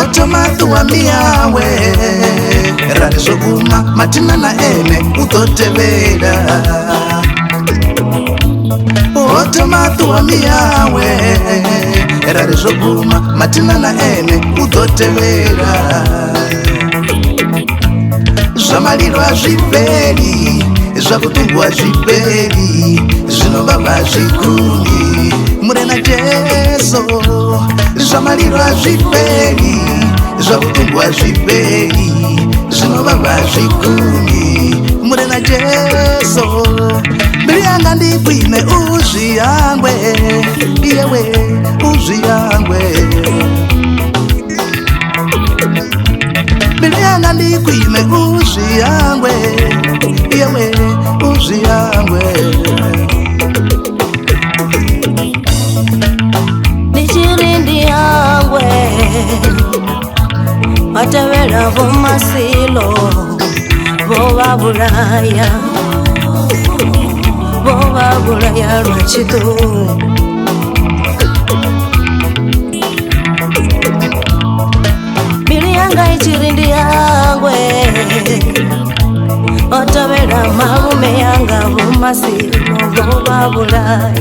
Otomatuwa miyawe Radisoguma matina na ene utotevera Otomatuwa miyawe Radisoguma matina na ene utotevera Zvamaliro azviperi Zvakutumbwa zviperi Zvinovava zvikumi Murena Jesu Zvamaliro azviperi Zvakutumbwa zviperi Zvinovava zvikumi Murena Jesu Mbiri yanga ndikwime uzviyangwe Iyewe uzviyangwe Mbiri yanga ndikwime uzviyangwe Iyewe uzviyangwe Nichirindi yangwe Watawela vomasilo Vovabulaya Vovabulaya rwachitu Mbiri yanga ichirindi yangwe Watawela malume yanga vomasilo Vovabulaya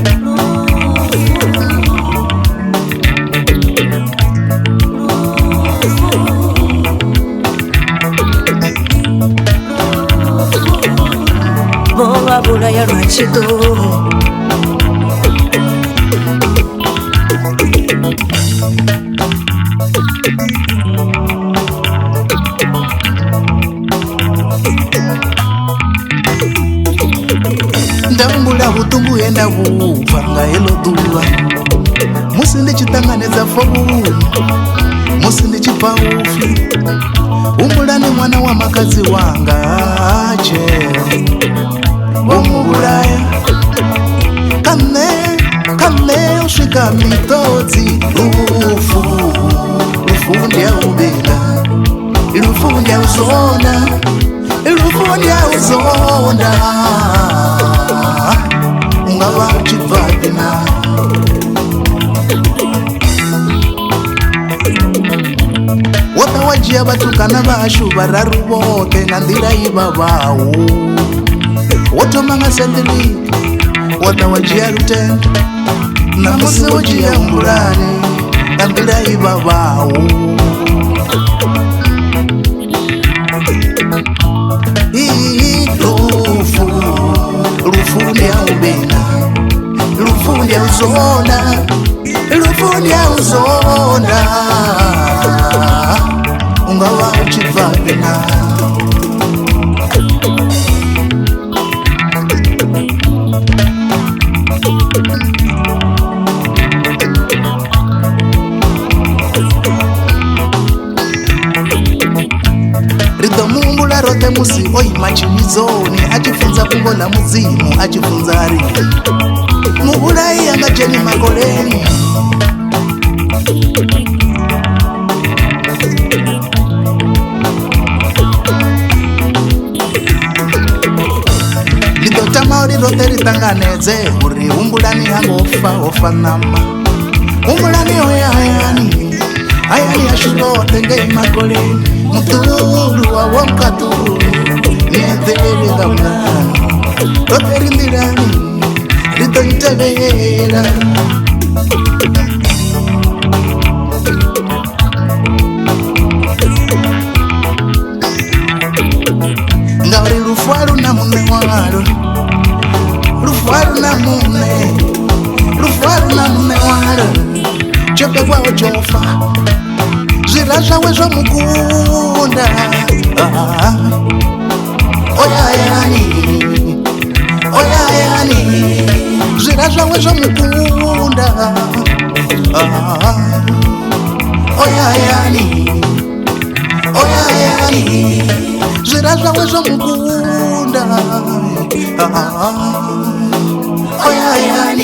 Vovabulaya rwachitu Ndambula hutumbu yenda hupanga helo duwa Musi ndichitanganeza fomu Musi ndichipaufi Umbulani mwana wa makazi wanga ache Umubulaya Kane ushika mitodzi Lufu ndia ubela Lufu ndia uzona Lufu ndia uzona Ungava uchipapina Wata wajia batukana bashu bararu bote Nandira iba bawu Wata manga sendiri Wata wajia ruten Na musi wajia mbulani Nandira iba bawu Lufu ndia ubena Lufu ndia uzona Lufu ndia uzona Ungawa uchipapina Rido mumbula rote musi oi machinizoni Achifunza kungola muzimu achifunza ari Muhula yanga jeni makoleni Lidota maori rote ritanganeze Uri umbulani yango ofa nama Umbulani oya ayani ashurote ngei makoleni Mutulu wa wamkatulu Niedhele gamnani Rote rindirani Rito ntevera Ngauri rufaru na mune waro Rufaru na mune waro Chope kwa ojofa Zira zhawe zwa mukunda Oya yani Zira zhawe zwa mukunda Oya yani Zira zhawe zwa mukunda Oya yani